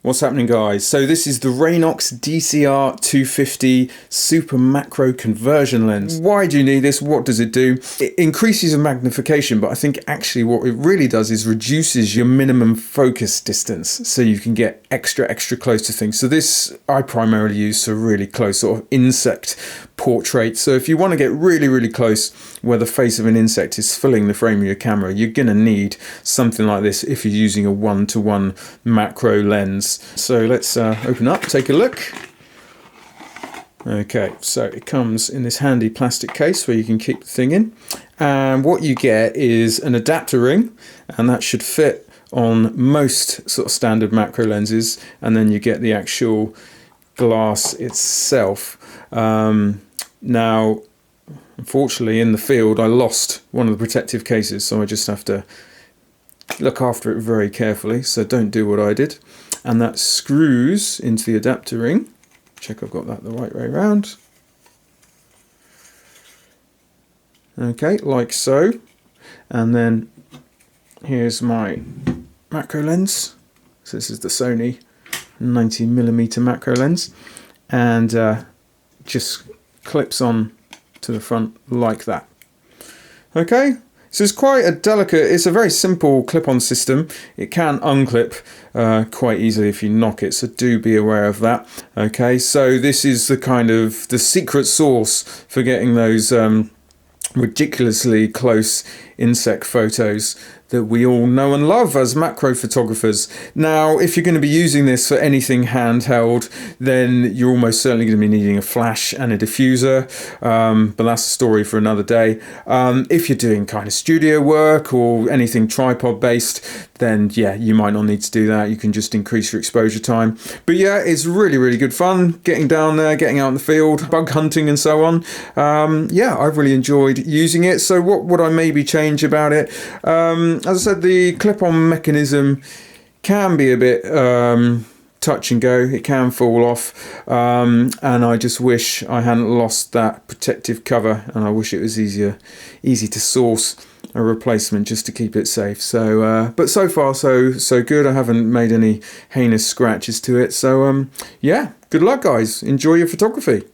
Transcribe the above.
What's happening, guys? So this is the Raynox DCR-250 super macro conversion lens. Why do you need this? What does it do? It increases your magnification, but I think actually what it really does is reduces your minimum focus distance, so you can get extra close to things. So this I primarily use for really close sort of insect portraits. So if you want to get really close where the face of an insect is filling the frame of your camera, you're going to need something like this if you're using a 1:1 macro lens. So let's open up, take a look. Okay, so it comes in this handy plastic case where you can keep the thing in, and what you get is an adapter ring, and that should fit on most sort of standard macro lenses, and then you get the actual glass itself. Now unfortunately in the field I lost one of the protective cases, so I just have to look after it very carefully, so don't do what I did. And that screws into the adapter ring. Check I've got that the right way around. Okay, like so. And then here's my macro lens. So this is the Sony 90mm macro lens, and just clips on to the front like that. Okay. So it's quite a delicate, it's a very simple clip-on system. It can unclip quite easily if you knock it, so do be aware of that. Okay, so this is the kind of the secret sauce for getting those ridiculously close insect photos that we all know and love as macro photographers. Now, if you're going to be using this for anything handheld, then you're almost certainly going to be needing a flash and a diffuser, but that's a story for another day. If you're doing kind of studio work or anything tripod based, then yeah, you might not need to do that. You can just increase your exposure time. But yeah, it's really good fun getting down there, getting out in the field, bug hunting and so on. Yeah, I've really enjoyed using it. So what would I maybe change about it? As I said, the clip-on mechanism can be a bit touch and go. It can fall off, and I just wish I hadn't lost that protective cover, and I wish it was easy to source a replacement just to keep it safe. So but so far so good. I haven't made any heinous scratches to it, so yeah, good luck guys, enjoy your photography.